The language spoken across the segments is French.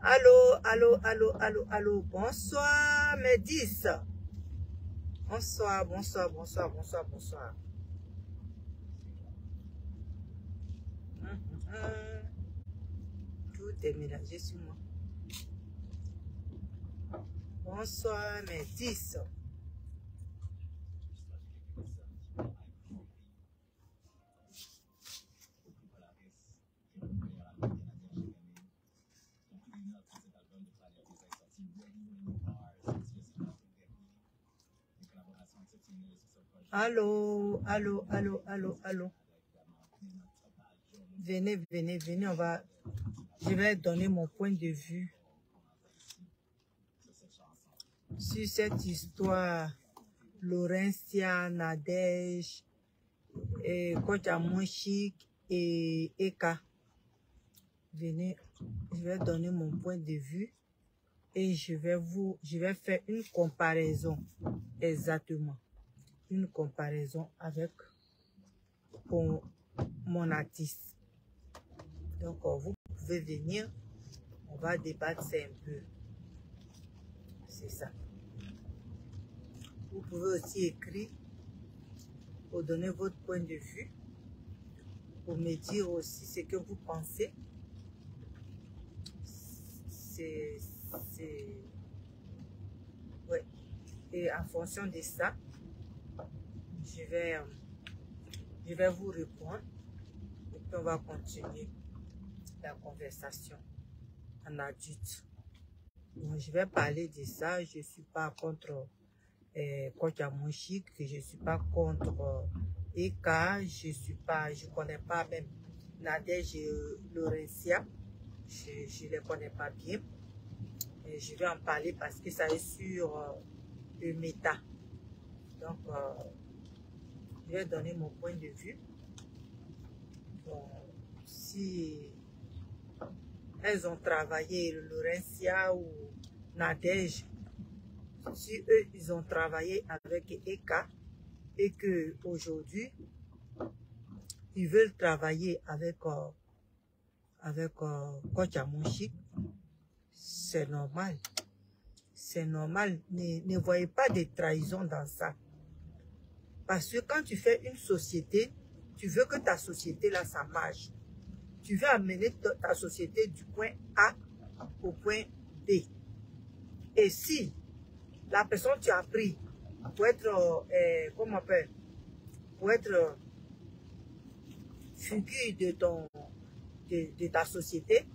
Allô, allô, allô, allô, allô. Bonsoir, mes 10. Bonsoir, bonsoir, bonsoir, bonsoir, bonsoir. Tout est mélangé sur moi. Bonsoir, mes 10. Allô, allô, allô, allô, allô. Venez, venez, venez, je vais donner mon point de vue sur cette histoire. Laurentia, Nadège, Kochamonchik et Eka. Venez, je vais donner mon point de vue et je vais faire une comparaison exactement. Une comparaison avec mon artiste. Donc, vous pouvez venir, on va débattre ça un peu. C'est ça. Vous pouvez aussi écrire pour donner votre point de vue, pour me dire aussi ce que vous pensez. Ouais. Et en fonction de ça, je vais vous répondre et puis on va continuer la conversation en adulte. Donc, je vais parler de ça. Je ne suis pas contre Kochamonchik, je ne suis pas contre Eka, je connais pas même Nadège et Laurentia, je ne les connais pas bien. Et je vais en parler parce que ça est sur le méta. Donc, je vais donner mon point de vue. Bon, si elles ont travaillé, Laurentia ou Nadège, si eux, ils ont travaillé avec Eka et que aujourd'hui ils veulent travailler avec Kochamonchik, c'est normal. C'est normal. Ne voyez pas de trahison dans ça. Parce que quand tu fais une société, tu veux que ta société là, ça marche. Tu veux amener ta société du point A au point B. Et si la personne que tu as pris pour être, comment on appelle, pour être figure de ta société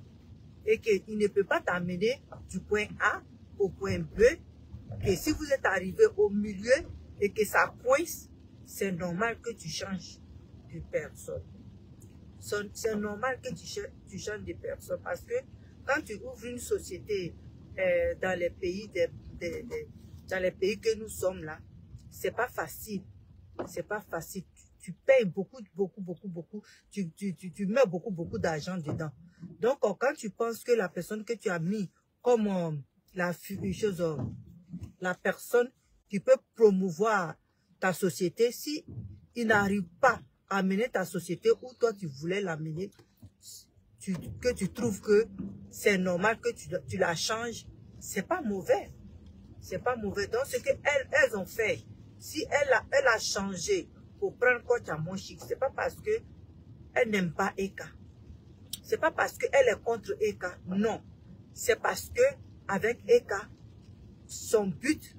et qu'il ne peut pas t'amener du point A au point B, et si vous êtes arrivé au milieu et que ça coince, c'est normal que tu changes de personne. C'est normal que tu changes de personne parce que quand tu ouvres une société dans les pays dans les pays que nous sommes là, c'est pas facile. C'est pas facile. Tu payes beaucoup, beaucoup, beaucoup, beaucoup. Tu mets beaucoup, beaucoup d'argent dedans. Donc, quand tu penses que la personne que tu as mis comme la personne qui peut promouvoir ta société, si il n'arrive pas à mener ta société où toi tu voulais l'amener, que tu trouves que c'est normal que tu la changes, c'est pas mauvais. C'est pas mauvais. Donc, ce qu'elles ont fait, si elle a changé pour prendre Kochamonchik, c'est pas parce que elle n'aime pas Eka. C'est pas parce qu'elle est contre Eka. Non. C'est parce que avec Eka, son but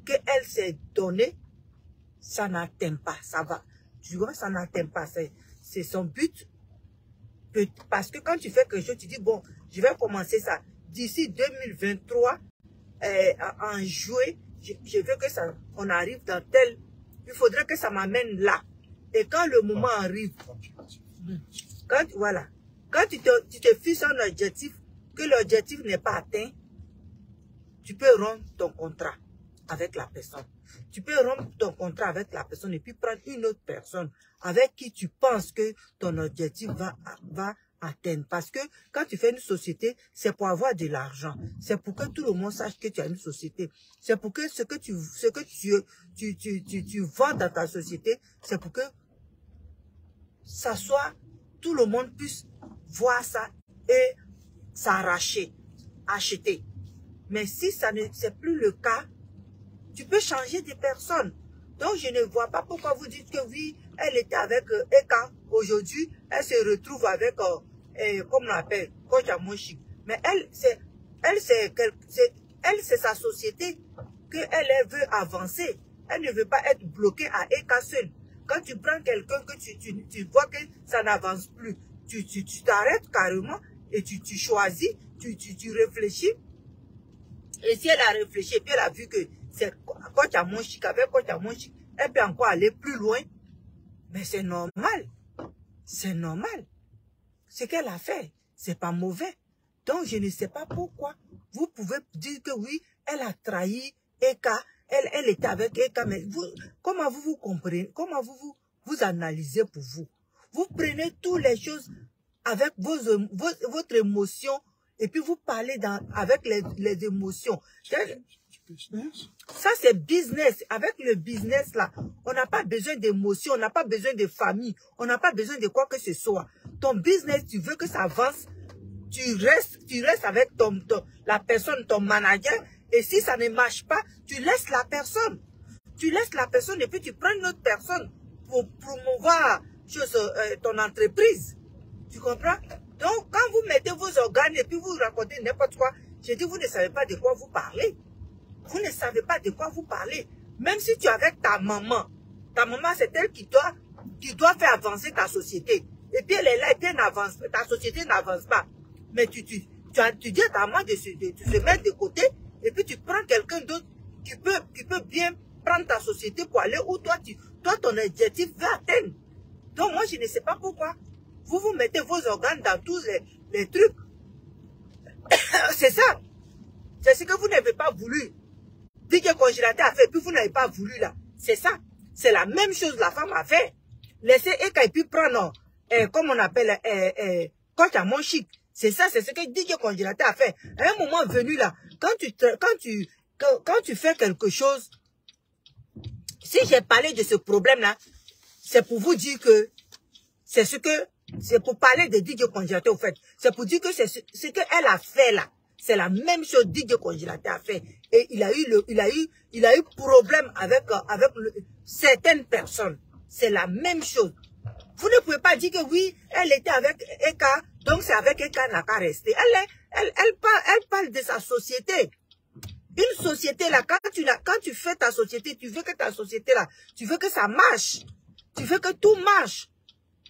qu'elle s'est donné, ça n'atteint pas. Ça va. Tu vois, ça n'atteint pas. C'est son but. Parce que quand tu fais quelque chose, tu dis, bon, je vais commencer ça. D'ici 2023, en juillet, je veux que ça, on arrive dans tel, il faudrait que ça m'amène là. Et quand le moment arrive, quand tu te fixes un objectif, que l'objectif n'est pas atteint, tu peux rompre ton contrat avec la personne. Tu peux rompre ton contrat avec la personne et puis prendre une autre personne avec qui tu penses que ton objectif va atteindre. Parce que quand tu fais une société, c'est pour avoir de l'argent. C'est pour que tout le monde sache que tu as une société. C'est pour que ce que tu vends dans ta société, c'est pour que ça soit, tout le monde puisse voir ça et s'arracher, acheter. Mais si ça ne c'est plus le cas, tu peux changer de personne. Donc, je ne vois pas pourquoi vous dites que oui, elle était avec Eka. Aujourd'hui, elle se retrouve avec, comme on appelle, Coach Amonchik. Mais elle, c'est sa société qu'elle veut avancer. Elle ne veut pas être bloquée à Eka seule. Quand tu prends quelqu'un que tu vois que ça n'avance plus, tu t'arrêtes carrément et tu choisis, tu réfléchis. Et si elle a réfléchi et puis elle a vu que c'est Coach Amonchik, avec Coach Amonchik, elle peut encore aller plus loin. Mais c'est normal. C'est normal. Ce qu'elle a fait, c'est pas mauvais. Donc, je ne sais pas pourquoi. Vous pouvez dire que oui, elle a trahi Eka, elle était avec Eka, mais vous, comment vous comprenez, comment vous analysez pour vous? Vous prenez toutes les choses avec votre émotion et puis vous parlez avec les émotions. Ça, c'est business. Avec le business, là, on n'a pas besoin d'émotions, on n'a pas besoin de famille, on n'a pas besoin de quoi que ce soit. Ton business, tu veux que ça avance, tu restes avec la personne, ton manager, et si ça ne marche pas, tu laisses la personne. Tu laisses la personne et puis tu prends une autre personne pour promouvoir ton entreprise. Tu comprends? Donc, quand vous mettez vos organes et puis vous racontez n'importe quoi, je dis, vous ne savez pas de quoi vous parlez. Vous ne savez pas de quoi vous parlez. Même si tu es avec ta maman c'est elle qui doit faire avancer ta société. Et puis elle est là et puis elle n'avance pas. Ta société n'avance pas. Mais tu dis à ta maman de se mettre de côté et puis tu prends quelqu'un d'autre qui peut bien prendre ta société pour aller où toi ton objectif veut atteindre. Donc moi je ne sais pas pourquoi. Vous mettez vos organes dans tous les trucs. C'est ça. C'est ce que vous n'avez pas voulu. DJ Congélateur a fait, puis vous n'avez pas voulu là. C'est ça. C'est la même chose que la femme a fait. Laissez Eka et puis prendre, comme on appelle, Coach Amonchik. C'est ça, c'est ce que DJ Congélateur a fait. À un moment venu là, quand tu fais quelque chose, si j'ai parlé de ce problème là, c'est pour vous dire que c'est pour parler de DJ Congélateur au fait. C'est pour dire que c'est ce qu'elle a fait là. C'est la même chose que DJ Congélateur a fait. Et il a eu problème avec certaines personnes. C'est la même chose. Vous ne pouvez pas dire que oui, elle était avec Eka, donc c'est avec Eka n'a qu'à rester. Elle parle de sa société. Une société là, quand tu fais ta société, tu veux que ta société là, tu veux que ça marche. Tu veux que tout marche.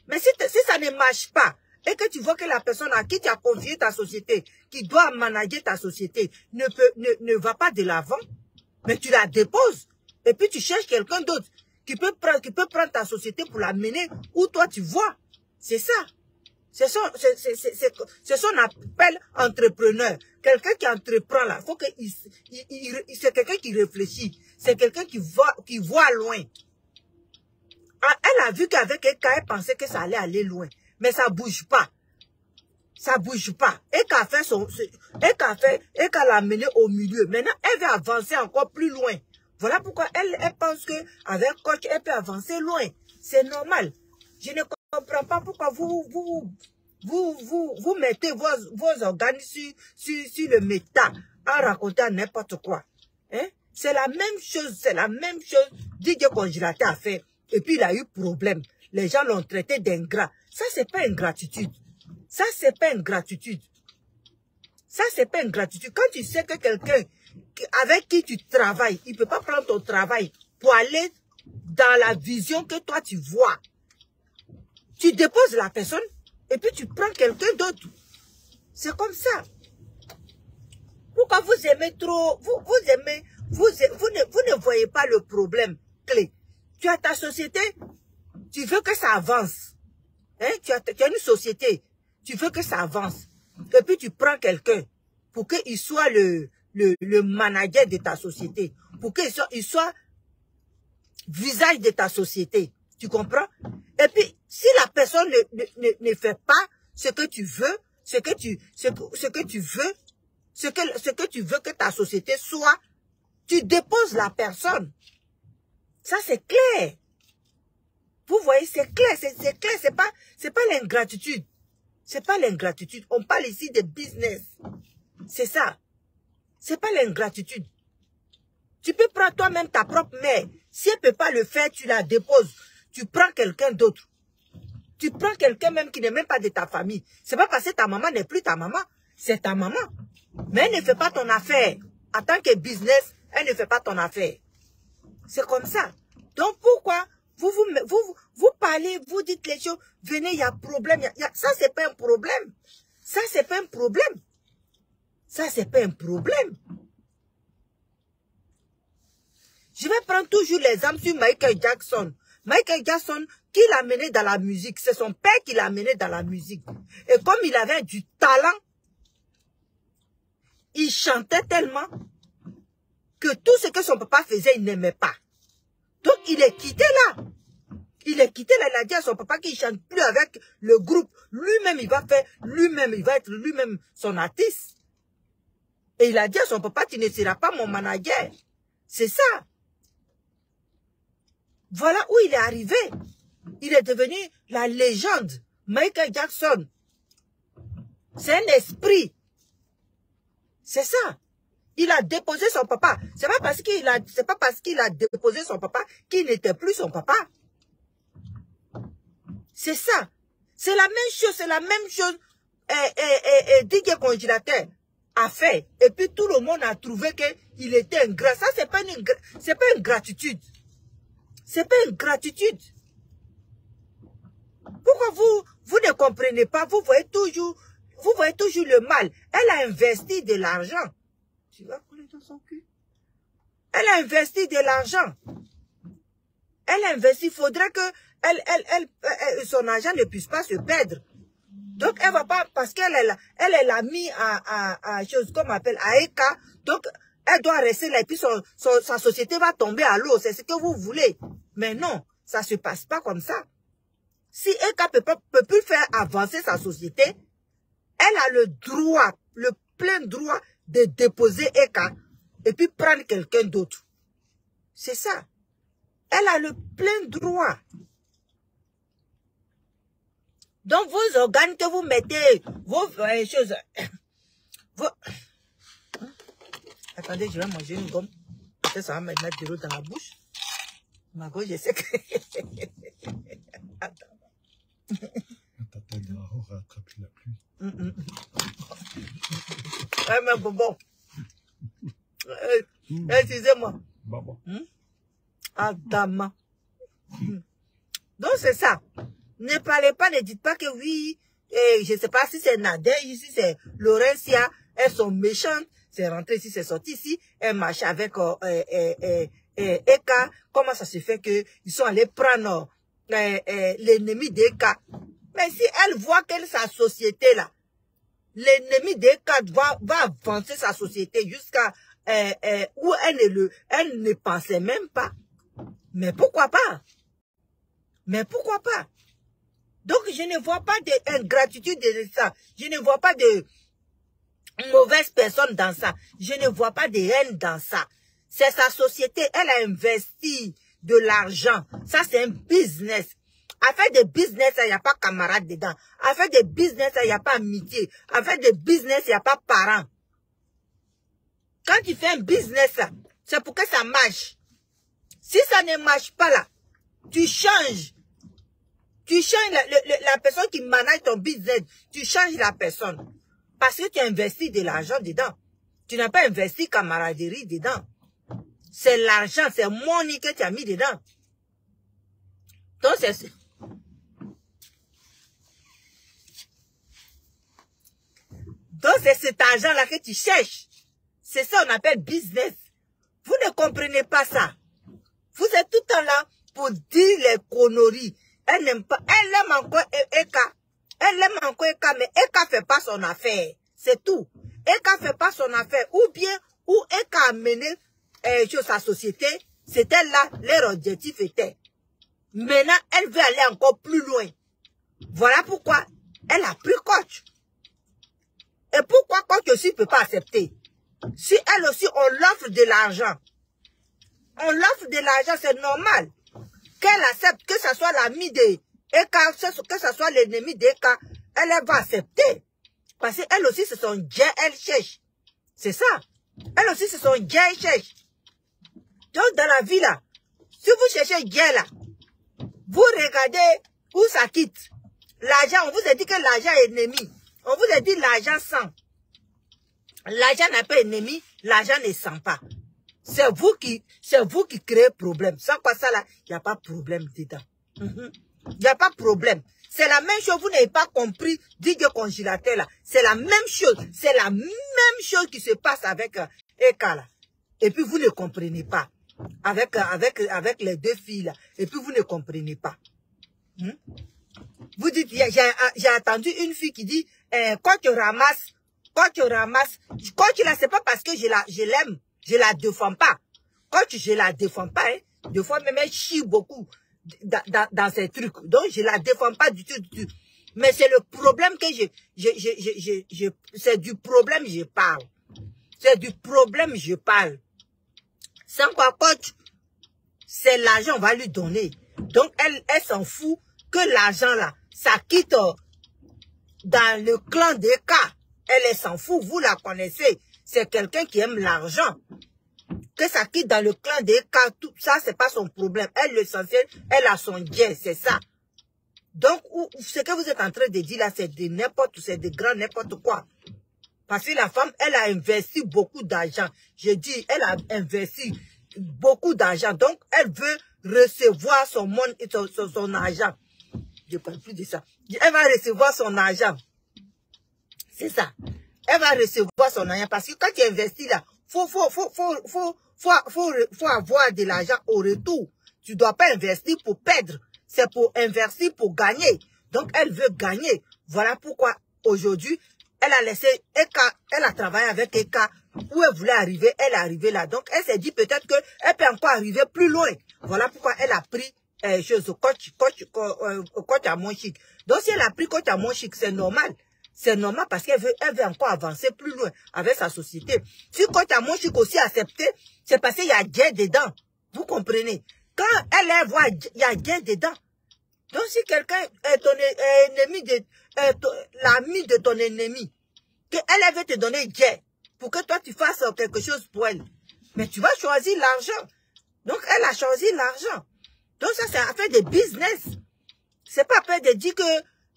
Mais si ça ne marche pas, et que tu vois que la personne à qui tu as confié ta société, qui doit manager ta société, ne va pas de l'avant, mais tu la déposes. Et puis tu cherches quelqu'un d'autre qui peut prendre ta société pour la mener où toi tu vois. C'est ça. C'est son appel entrepreneur. Quelqu'un qui entreprend là, faut que c'est quelqu'un qui réfléchit. C'est quelqu'un qui voit loin. Elle a vu qu'avec Eka, elle pensait que ça allait aller loin. Mais ça bouge pas. Ça bouge pas. Eka l'a mené au milieu. Maintenant, elle va avancer encore plus loin. Voilà pourquoi elle pense qu'avec Coach, elle peut avancer loin. C'est normal. Je ne comprends pas pourquoi vous mettez vos organes sur le méta en racontant n'importe quoi. Hein? C'est la même chose. DJ Congélateur a fait. Et puis il a eu problème. Les gens l'ont traité d'ingrat. Ça, c'est pas ingratitude. Ça, c'est pas ingratitude. Ça, c'est pas ingratitude. Quand tu sais que quelqu'un avec qui tu travailles, il ne peut pas prendre ton travail pour aller dans la vision que toi tu vois. Tu déposes la personne et puis tu prends quelqu'un d'autre. C'est comme ça. Pourquoi vous aimez trop, vous ne voyez pas le problème clé. Tu as ta société, tu veux que ça avance. Hein? Tu as une société, tu veux que ça avance. Et puis tu prends quelqu'un pour qu'il soit le manager de ta société. Pour qu'il soit visage de ta société. Tu comprends? Et puis, si la personne ne fait pas ce que tu veux, ce que tu veux que ta société soit, tu déposes la personne. Ça, c'est clair. Vous voyez, c'est clair, c'est clair, c'est pas l'ingratitude. C'est pas l'ingratitude. On parle ici de business. C'est ça. C'est pas l'ingratitude. Tu peux prendre toi-même ta propre mère. Si elle ne peut pas le faire, tu la déposes. Tu prends quelqu'un d'autre. Tu prends quelqu'un même qui n'est même pas de ta famille. C'est pas parce que ta maman n'est plus ta maman. C'est ta maman. Mais elle ne fait pas ton affaire. En tant que business, elle ne fait pas ton affaire. C'est comme ça. Donc pourquoi vous parlez, vous dites les choses, venez, il y a problème. Ça, c'est pas un problème. Ça, c'est pas un problème. Ça, c'est pas un problème. Je vais prendre toujours l'exemple sur Michael Jackson. Michael Jackson, qui l'a mené dans la musique, c'est son père qui l'a mené dans la musique. Et comme il avait du talent, il chantait tellement que tout ce que son papa faisait, il n'aimait pas. Donc, il est quitté là. Il est quitté là, il a dit à son papa qu'il ne chante plus avec le groupe. Lui-même, il va faire, lui-même, il va être lui-même son artiste. Et il a dit à son papa, tu ne seras pas mon manager. C'est ça. Voilà où il est arrivé. Il est devenu la légende. Michael Jackson. C'est un esprit. C'est ça. Il a déposé son papa. C'est pas parce qu'il a déposé son papa qu'il n'était plus son papa. C'est ça. C'est la même chose. C'est la même chose. DJ Congélateur a fait. Et puis tout le monde a trouvé qu'il était ingrat. Ça, c'est pas une gratitude. C'est pas une gratitude. Pourquoi vous ne comprenez pas? Vous voyez toujours le mal. Elle a investi de l'argent. Tu vas couler dans son cul. Elle a investi de l'argent. Elle a investi. Il faudrait que son argent ne puisse pas se perdre. Donc, elle va pas, parce qu'elle l'a mis à chose qu'on appelle à ECA. Donc, elle doit rester là et puis sa société va tomber à l'eau. C'est ce que vous voulez. Mais non, ça se passe pas comme ça. Si ECA peut plus faire avancer sa société, elle a le droit, le plein droit de déposer ECA et puis prendre quelqu'un d'autre. C'est ça. Elle a le plein droit. Donc, vos organes que vous mettez, vos choses... Attendez, je vais manger une gomme. Peut-être ça va me mettre de l'eau dans la bouche. Ma gauche, je sais que... Attends. Tata Graro a attrapé la pluie. Ouais, mais bon. Excusez-moi. Bon. Adama. Donc, c'est ça. Ne parlez pas, ne dites pas que oui, je ne sais pas si c'est Nader, ici c'est Laurentia, elles sont méchantes, c'est rentré ici, c'est sorti ici, elles marchent avec Eka. Comment ça se fait qu'ils sont allés prendre l'ennemi d'Eka? Mais si elle voit que sa société là, l'ennemi d'Eka va avancer sa société jusqu'à où elle ne pensait même pas. Mais pourquoi pas? Mais pourquoi pas? Donc, je ne vois pas d'ingratitude de ça. Je ne vois pas de mauvaise personne dans ça. Je ne vois pas de haine dans ça. C'est sa société. Elle a investi de l'argent. Ça, c'est un business. À faire de business, il n'y a pas camarade dedans. À faire de business, il n'y a pas amitié. À faire de business, il n'y a pas parents. Quand tu fais un business, c'est pour que ça marche. Si ça ne marche pas là, tu changes. Tu changes la personne qui manage ton business. Tu changes la personne. Parce que tu as investi de l'argent dedans. Tu n'as pas investi camaraderie dedans. C'est l'argent, c'est money que tu as mis dedans. Donc c'est cet argent-là que tu cherches. C'est ça qu'on appelle business. Vous ne comprenez pas ça. Vous êtes tout le temps là pour dire les conneries. Elle n'aime pas. Elle aime encore Eka. Elle aime encore Eka, mais Eka fait pas son affaire. C'est tout. Eka fait pas son affaire. Ou bien, où Eka a mené sur sa société, c'était là, leur objectif était. Maintenant, elle veut aller encore plus loin. Voilà pourquoi elle a pris coach. Et pourquoi coach aussi ne peut pas accepter? Si elle aussi, on l'offre de l'argent. On l'offre de l'argent, c'est normal. Qu'elle accepte, que ce soit l'ami de Eka, que ce soit l'ennemi d'Eka, elle va accepter. Parce qu'elle aussi, c'est son Dieu, elle cherche. C'est ça. Elle aussi, c'est son Dieu, elle cherche. Donc, dans la vie, là, si vous cherchez Dieu, là, vous regardez où ça quitte. L'argent, on vous a dit que l'argent est ennemi. On vous a dit l'argent sent. L'argent n'est pas ennemi, l'argent ne sent pas. C'est vous qui créez problème. Sans quoi ça, là, il n'y a pas de problème dedans. Il n'y a pas de problème. C'est la même chose, vous n'avez pas compris, dit que congélateur là. C'est la même chose. C'est la même chose qui se passe avec Eka là. Et puis vous ne comprenez pas. Avec les deux filles là. Et puis vous ne comprenez pas. Vous dites, j'ai entendu une fille qui dit, quand tu ramasses, quand tu la, c'est pas parce que je l'aime, je la défends pas. Quand je la défends pas, hein, des fois même elle chie beaucoup dans ces trucs. Donc je la défends pas du tout. Mais c'est le problème que c'est du problème je parle. C'est du problème je parle. Sans quoi coach, c'est l'argent on va lui donner. Donc elle s'en fout que l'argent là, ça quitte dans le clan des cas. Elle s'en fout, vous la connaissez. C'est quelqu'un qui aime l'argent. Que ça quitte dans le clan des cas, tout ça, c'est pas son problème. Elle, l'essentiel, elle a son bien, c'est ça. Donc, ce que vous êtes en train de dire là, c'est de n'importe, c'est de grand n'importe quoi. Parce que la femme, elle a investi beaucoup d'argent. Je dis, elle a investi beaucoup d'argent. Donc, elle veut recevoir son argent. Je ne parle plus de ça. Elle va recevoir son argent. C'est ça. Elle va recevoir son argent. Parce que quand tu investis là, faut avoir de l'argent au retour. Tu ne dois pas investir pour perdre. C'est pour investir pour gagner. Donc, elle veut gagner. Voilà pourquoi aujourd'hui, elle a laissé Eka, elle a travaillé avec Eka. Où elle voulait arriver, elle est arrivée là. Donc, elle s'est dit peut-être qu'elle peut encore arriver plus loin. Voilà pourquoi elle a pris coach à mon chic. Donc, si elle a pris coach à mon chic, c'est normal. C'est normal parce qu'elle veut encore avancer plus loin avec sa société. Si coach à mon chic aussi accepté, c'est parce qu'il y a Dieu dedans. Vous comprenez? Quand elle voit, il y a Dieu dedans. Donc, si quelqu'un est ton ennemi, l'ami de ton ennemi, qu'elle veut te donner Dieu pour que toi tu fasses quelque chose pour elle, mais tu vas choisir l'argent. Donc, elle a choisi l'argent. Donc, ça, c'est affaire de business. C'est pas affaire de dire que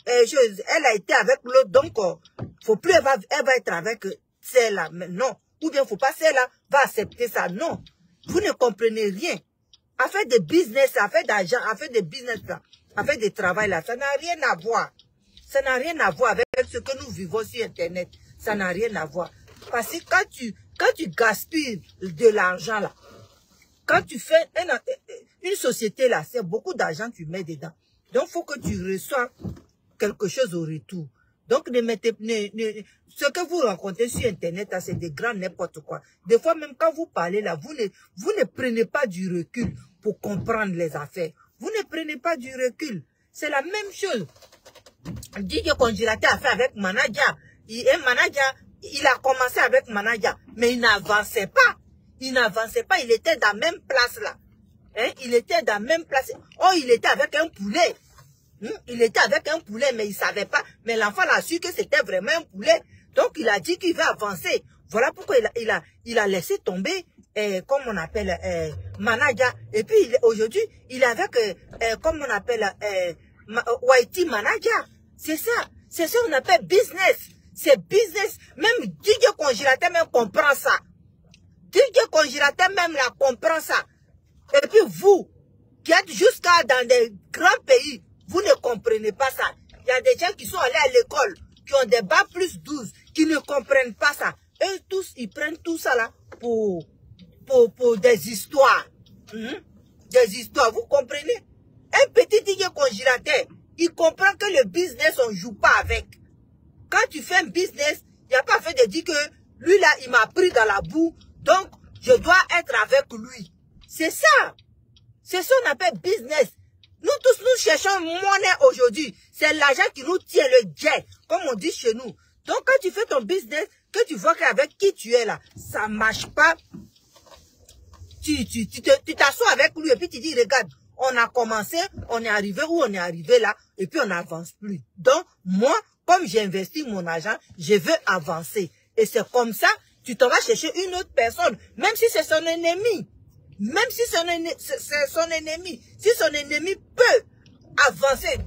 elle a été avec l'autre, donc faut plus elle va être avec celle-là. Mais non. Ou bien, faut pas celle-là va accepter ça. Non. Vous ne comprenez rien. Affaire de business, affaire d'argent, affaire de business, affaire de travail, là, ça n'a rien à voir. Ça n'a rien à voir avec ce que nous vivons sur Internet. Ça n'a rien à voir. Parce que quand tu gaspilles de l'argent, là, quand tu fais une société, là, c'est beaucoup d'argent que tu mets dedans. Donc, il faut que tu reçois quelque chose au retour. Donc, ce que vous rencontrez sur Internet, c'est des grands n'importe quoi. Des fois, même quand vous parlez là, vous ne prenez pas du recul pour comprendre les affaires. Vous ne prenez pas du recul. C'est la même chose. DJ Congélateur a fait avec Manager. Manager, il a commencé avec Manager, mais il n'avançait pas. Il n'avançait pas, il était dans la même place là. Hein? Il était dans la même place. Oh, il était avec un poulet. Il était avec un poulet, mais il ne savait pas. Mais l'enfant a su que c'était vraiment un poulet. Donc, il a dit qu'il va avancer. Voilà pourquoi il a laissé tomber, comme on appelle, Manager. Et puis, aujourd'hui, il est avec, comme on appelle, YT Manager. C'est ça. C'est ça qu'on appelle business. C'est business. Même DJ Congélateur même comprend ça. DJ Congélateur même la comprend ça. Et puis, vous, qui êtes jusqu'à dans des grands pays, vous ne comprenez pas ça. Il y a des gens qui sont allés à l'école, qui ont des bacs plus 12, qui ne comprennent pas ça. Eux tous, ils prennent tout ça là pour des histoires. Des histoires, vous comprenez? Un petit DJ Congélateur, il comprend que le business, on ne joue pas avec. Quand tu fais un business, il n'y a pas fait de dire que lui là, il m'a pris dans la boue, donc je dois être avec lui. C'est ça. C'est ça qu'on appelle business. Nous tous, nous cherchons monnaie aujourd'hui. C'est l'argent qui nous tient le jet, comme on dit chez nous. Donc, quand tu fais ton business, que tu vois qu'avec qui tu es là, ça ne marche pas, tu t'assois avec lui et puis tu dis, regarde, on a commencé, on est arrivé où on est arrivé là, et puis on n'avance plus. Donc, moi, comme j'ai investi mon argent, je veux avancer. Et c'est comme ça, tu t'en vas chercher une autre personne, même si c'est son ennemi. Même si c'est son ennemi. Si son ennemi peut avancer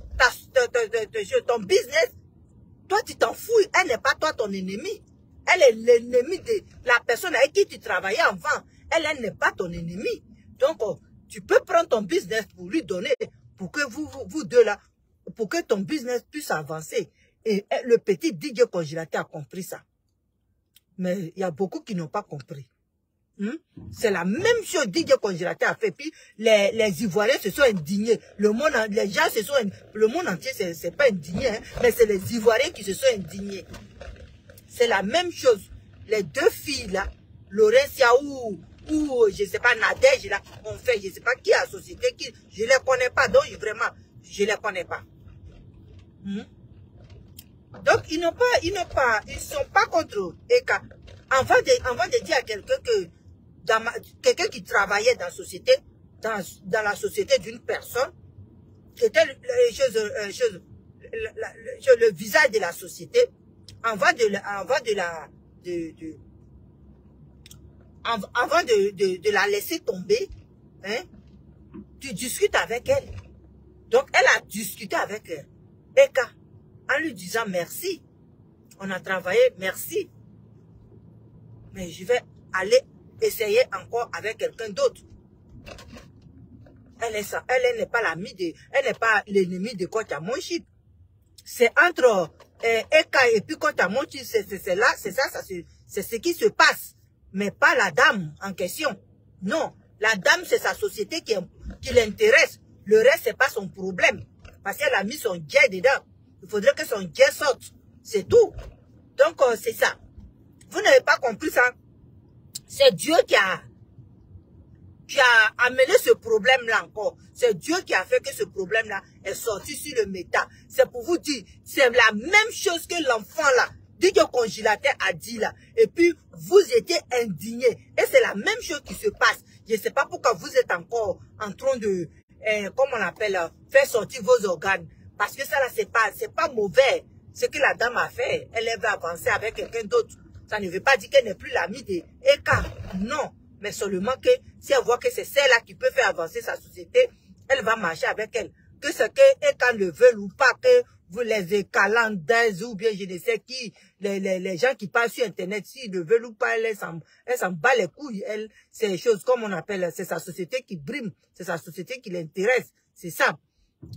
ton business, toi tu t'en fous. Elle n'est pas toi ton ennemi. Elle est l'ennemi de la personne avec qui tu travaillais avant. Elle n'est pas ton ennemi. Donc, tu peux prendre ton business pour lui donner, pour que vous deux là, pour que ton business puisse avancer. Et le petit DJ Congélateur a compris ça. Mais il y a beaucoup qui n'ont pas compris. C'est la même chose DJ Congélateur a fait. Puis les Ivoiriens se sont indignés. Le monde entier c'est pas indigné, hein, mais c'est les Ivoiriens qui se sont indignés. C'est la même chose. Les deux filles là, Laurentia ou je sais pas, Nadège là, ont fait, je sais pas qui a société, qui, je les connais pas, donc vraiment, je les connais pas. Donc ils sont pas contre Eka. Avant de dire à quelqu'un que quelqu'un qui travaillait dans la société, dans la société d'une personne, qui était le visage de la société, avant de la laisser tomber, hein, tu discutes avec elle. Donc elle a discuté avec Eka en lui disant merci. On a travaillé, merci. Mais je vais aller essayer encore avec quelqu'un d'autre. Elle n'est pas l'amie de, elle n'est pas l'ennemi de Kocha Monchip. C'est entre Eka et puis Kocha Monchip, c'est là, c'est ce qui se passe. Mais pas la dame en question. Non, la dame c'est sa société qui l'intéresse. Le reste c'est pas son problème. Parce qu'elle a mis son jet dedans. Il faudrait que son jet sorte. C'est tout. Donc c'est ça. Vous n'avez pas compris ça. C'est Dieu qui a amené ce problème-là encore. C'est Dieu qui a fait que ce problème-là est sorti sur le méta. C'est pour vous dire, c'est la même chose que l'enfant là, DJ Congélateur a dit là. Et puis, vous étiez indignés. Et c'est la même chose qui se passe. Je ne sais pas pourquoi vous êtes encore en train de, comment on appelle, faire sortir vos organes. Parce que ça là, c'est pas mauvais. Ce que la dame a fait, elle va avancer avec quelqu'un d'autre. Ça ne veut pas dire qu'elle n'est plus l'amie de Eka. Non. Mais seulement que si elle voit que c'est celle-là qui peut faire avancer sa société, elle va marcher avec elle. Que ce que Eka le veulent ou pas, que vous les écalandaises ou bien je ne sais qui, les gens qui passent sur Internet, s'ils le veulent ou pas, elle s'en bat les couilles. Elle, c'est les choses comme on appelle, c'est sa société qui brime, c'est sa société qui l'intéresse. C'est ça.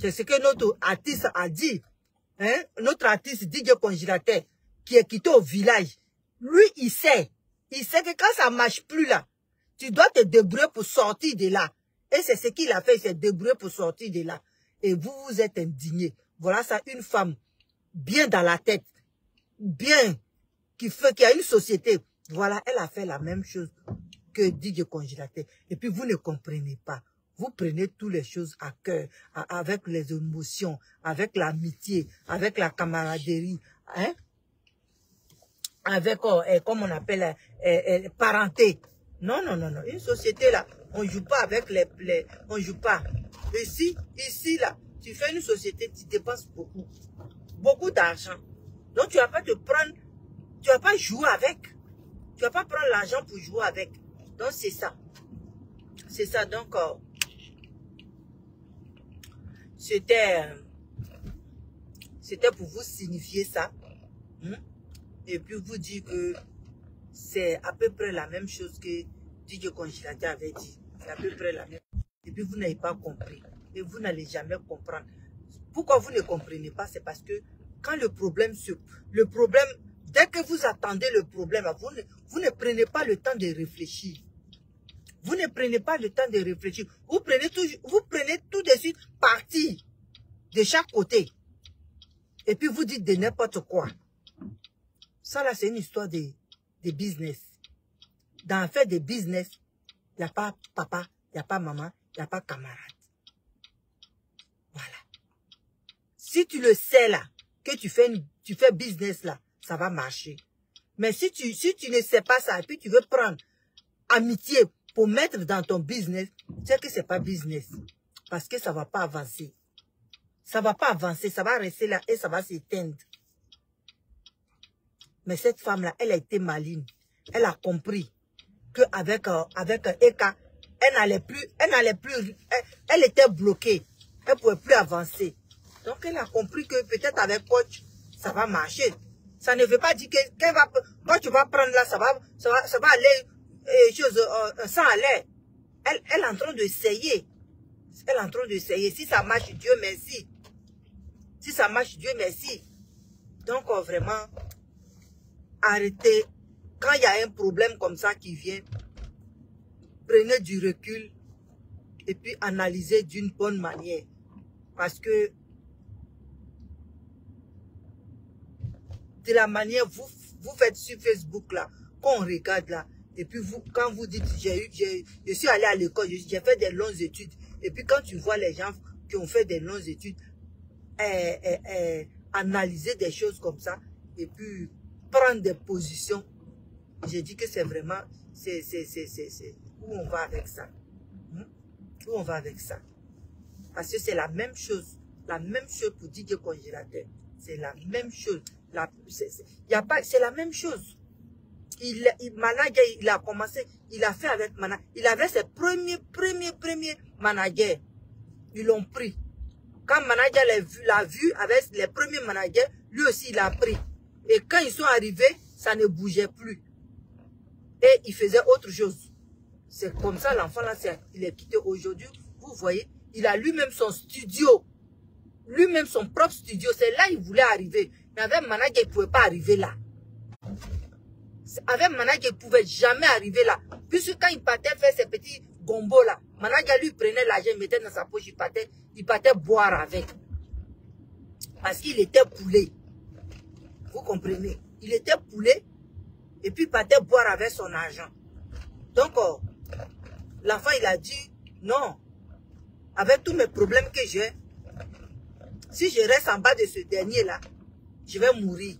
C'est ce que notre artiste a dit. Hein? Notre artiste DJ Congélateur, qui est quitté au village, lui, il sait que quand ça marche plus là, tu dois te débrouiller pour sortir de là. Et c'est ce qu'il a fait, il s'est débrouillé pour sortir de là. Et vous, vous êtes indignés. Voilà ça, une femme bien dans la tête, bien, qui a une société. Voilà, elle a fait la même chose que DJ Congélateur. Et puis vous ne comprenez pas. Vous prenez toutes les choses à cœur, avec les émotions, avec l'amitié, avec la camaraderie, hein? Avec, comme on appelle, parenté. Non, non, non, non. Une société là, on joue pas avec on joue pas. Ici là, tu fais une société, tu dépenses beaucoup d'argent. Donc tu vas pas te prendre, tu vas pas jouer avec. Tu vas pas prendre l'argent pour jouer avec. Donc c'est ça. C'est ça. Donc c'était pour vous signifier ça. Et puis vous dire que c'est à peu près la même chose que DJ Congélateur avait dit. C'est à peu près la même chose. Et puis vous n'avez pas compris. Et vous n'allez jamais comprendre. Pourquoi vous ne comprenez pas? C'est parce que quand le problème, dès que vous attendez le problème, vous ne prenez pas le temps de réfléchir. Vous ne prenez pas le temps de réfléchir. Vous prenez tout de suite parti de chaque côté. Et puis vous dites de n'importe quoi. Ça là, c'est une histoire de business. Dans l'affaire de business, il n'y a pas papa, il n'y a pas maman, il n'y a pas camarade. Voilà. Si tu le sais là, que tu fais business là, ça va marcher. Mais si tu ne sais pas ça, et puis tu veux prendre amitié pour mettre dans ton business, c'est que c'est pas business. Parce que ça va pas avancer. Ça ne va pas avancer, ça va rester là et ça va s'éteindre. Mais cette femme-là, elle a été maligne. Elle a compris qu'avec Eka, elle était bloquée. Elle ne pouvait plus avancer. Donc, elle a compris que peut-être avec coach, ça va marcher. Ça ne veut pas dire qu'elle va, quand tu vas prendre là, ça va aller, sans aller. Elle est en train d'essayer. Elle est en train d'essayer. Si ça marche, Dieu merci. Si ça marche, Dieu merci. Donc, vraiment, arrêtez. Quand il y a un problème comme ça qui vient, prenez du recul et puis analysez d'une bonne manière. Parce que de la manière vous faites sur Facebook là, qu'on regarde là, et puis vous, quand vous dites, je suis allé à l'école, j'ai fait des longues études, et puis quand tu vois les gens qui ont fait des longues études, analyser des choses comme ça, et puis prendre des positions, j'ai dit que c'est vraiment, où on va avec ça. Où on va avec ça. Parce que c'est la même chose. La même chose pour Didier Congélateur. C'est la même chose. C'est la même chose. Manager, il a commencé, il a fait avec Manager. Il avait ses premiers managers. Ils l'ont pris. Quand Manager l'a vu avec les premiers managers, lui aussi il a pris. Et quand ils sont arrivés, ça ne bougeait plus. Et il faisait autre chose. C'est comme ça l'enfant là, il est quitté aujourd'hui. Vous voyez, il a lui-même son studio. Lui-même son propre studio. C'est là qu'il voulait arriver. Mais avec Manager, il ne pouvait pas arriver là. Avec Manager, il ne pouvait jamais arriver là. Puisque quand il partait faire ses petits gombos là, Manager lui prenait l'argent, il mettait dans sa poche, il partait boire avec. Parce qu'il était poulet. Vous comprenez? Il était poulet et puis il partait boire avec son argent. Donc, l'enfant, il a dit, non, avec tous mes problèmes que j'ai, si je reste en bas de ce dernier-là, je vais mourir.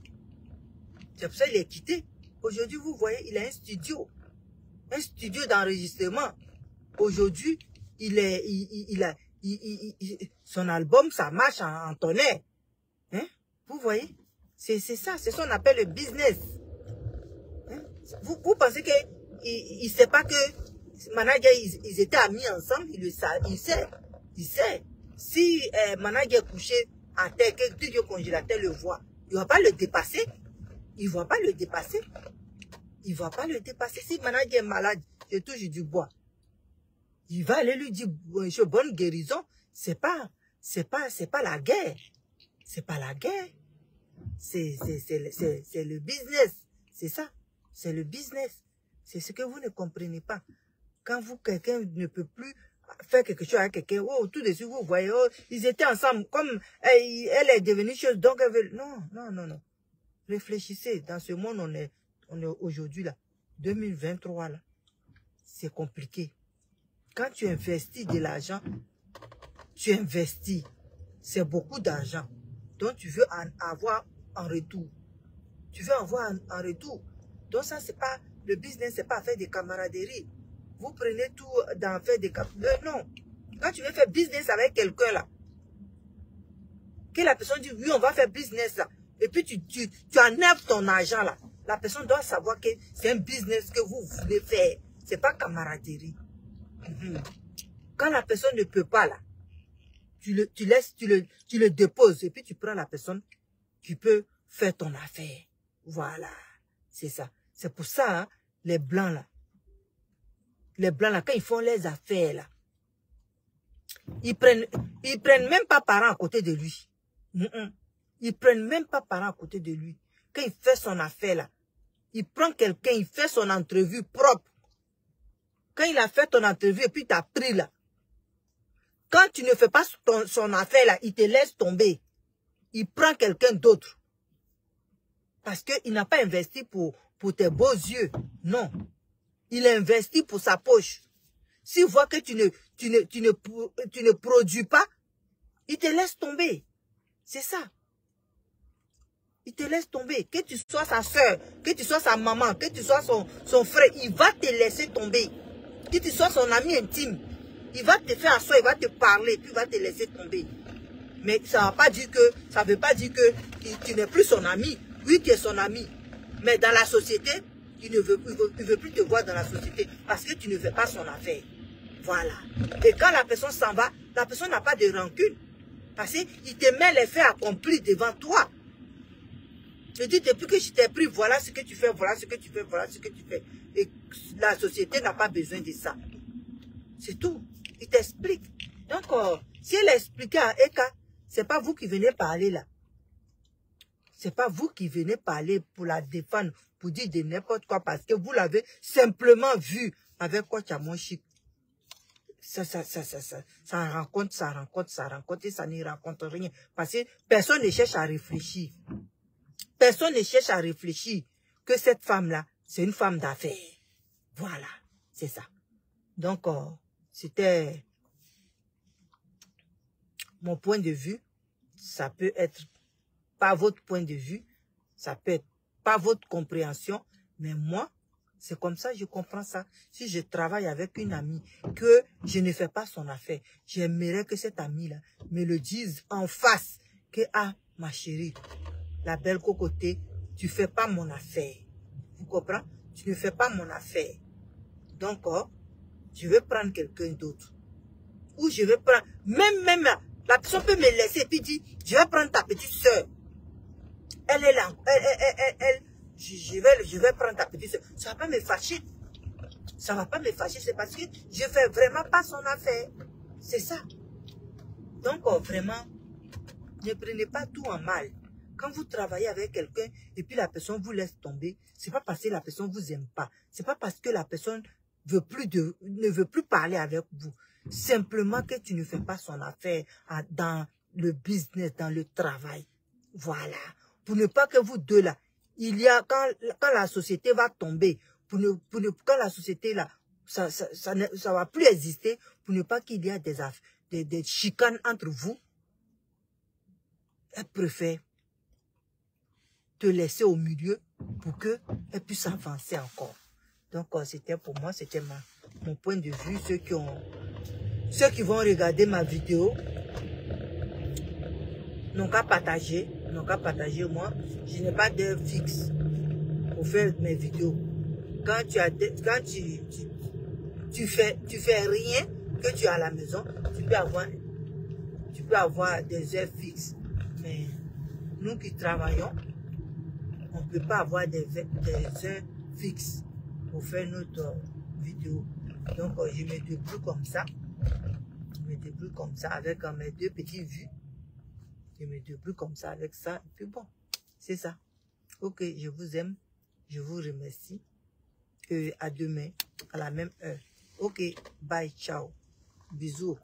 C'est pour ça qu'il est quitté. Aujourd'hui, vous voyez, il a un studio d'enregistrement. Aujourd'hui, son album, ça marche en tonnerre. Hein? Vous voyez? C'est ça, c'est ce qu'on appelle le business. Hein? Vous pensez que il sait pas que Manager, ils étaient amis ensemble, il sait. Si Manager est couché à terre, que Didier Congélateur le voit, il ne va pas le dépasser. Il ne va pas le dépasser. Il ne va pas le dépasser. Si Manager est malade, je touche du bois. Il va aller lui dire bonne guérison. C'est pas la guerre. C'est pas la guerre. C'est le business. C'est ça. C'est le business. C'est ce que vous ne comprenez pas. Quand quelqu'un ne peut plus faire quelque chose avec quelqu'un, oh, tout de suite, vous voyez, oh, ils étaient ensemble, comme elle est devenue chose, donc elle veut... Non. Réfléchissez, dans ce monde, on est aujourd'hui là, 2023 là, c'est compliqué. Quand tu investis de l'argent, tu investis, c'est beaucoup d'argent. Donc tu veux avoir en retour. Tu veux avoir en retour. Donc ça, c'est pas, le business, c'est pas faire des camaraderies. Vous prenez tout dans faire des camaraderies. Non. Quand tu veux faire business avec quelqu'un là, que la personne dit, oui, on va faire business là, et puis tu enlèves ton argent là, la personne doit savoir que c'est un business que vous voulez faire. C'est pas camaraderie. Quand la personne ne peut pas là, tu le déposes et puis tu prends la personne qui peut faire ton affaire. Voilà. C'est ça. C'est pour ça, hein, les blancs là, quand ils font les affaires là, ils prennent même pas parents à côté de lui. Ils prennent même pas parents à côté de lui. Quand il fait son affaire là, il prend quelqu'un, il fait son entrevue propre. Quand il a fait ton entrevue et puis t'as pris là, quand tu ne fais pas son affaire là, il te laisse tomber. Il prend quelqu'un d'autre. Parce qu'il n'a pas investi pour tes beaux yeux. Non. Il a investi pour sa poche. S'il voit que tu ne produis pas, il te laisse tomber. C'est ça. Il te laisse tomber. Que tu sois sa soeur, que tu sois sa maman, que tu sois son frère, il va te laisser tomber. Que tu sois son ami intime, il va te faire asseoir, il va te parler, puis il va te laisser tomber. Mais ça ne veut pas dire que tu n'es plus son ami. Oui, tu es son ami. Mais dans la société, il ne veut plus te voir dans la société parce que tu ne fais pas son affaire. Voilà. Et quand la personne s'en va, la personne n'a pas de rancune. Parce qu'il te met les faits accomplis devant toi. Je dis, depuis que je t'ai pris, voilà ce que tu fais, voilà ce que tu fais, voilà ce que tu fais. Et la société n'a pas besoin de ça. C'est tout. Il t'explique. Donc, si elle expliquait à Eka, c'est pas vous qui venez parler là. C'est pas vous qui venez parler pour la défendre, pour dire de n'importe quoi, parce que vous l'avez simplement vu avec Coach Amonchik. Ça rencontre, et ça ne rencontre rien. Parce que personne ne cherche à réfléchir. Personne ne cherche à réfléchir que cette femme-là, c'est une femme d'affaires. Voilà, c'est ça. Donc, c'était mon point de vue. Ça peut être pas votre point de vue, ça peut être pas votre compréhension, mais moi, c'est comme ça, je comprends ça. Si je travaille avec une amie, que je ne fais pas son affaire, j'aimerais que cette amie-là me le dise en face, que, ah, ma chérie, la belle cocoté, tu fais pas mon affaire. Vous comprenez? Tu ne fais pas mon affaire. Donc, je vais prendre quelqu'un d'autre. Ou je vais prendre, même, la personne peut me laisser et puis dire, je vais prendre ta petite soeur. Elle est là, je vais prendre ta petite soeur. Ça va pas me fâcher. Ça va pas me fâcher, c'est parce que je fais vraiment pas son affaire. C'est ça. Donc, vraiment, ne prenez pas tout en mal. Quand vous travaillez avec quelqu'un et puis la personne vous laisse tomber, c'est pas parce que la personne vous aime pas. C'est pas parce que la personne ne veut plus parler avec vous. Simplement que tu ne fais pas son affaire dans le business, dans le travail. Voilà. Pour ne pas que vous deux là, il y a, quand la société va tomber, quand la société là, ça va plus exister, pour ne pas qu'il y ait des chicanes entre vous, elle préfère te laisser au milieu pour qu'elle puisse avancer encore. Donc, c'était pour moi, c'était mon point de vue. Ceux qui vont regarder ma vidéo n'ont qu'à partager. Moi, je n'ai pas d'heure fixe pour faire mes vidéos. Quand tu fais rien, que tu es à la maison, tu peux avoir des heures fixes. Mais nous qui travaillons, on ne peut pas avoir des heures fixes pour faire notre vidéo. Donc, je me débrouille comme ça. Avec mes deux petites vues. Je me débrouille comme ça avec ça. Et puis bon, c'est ça. Ok, je vous aime. Je vous remercie. Et à demain, à la même heure. Ok, bye, ciao. Bisous.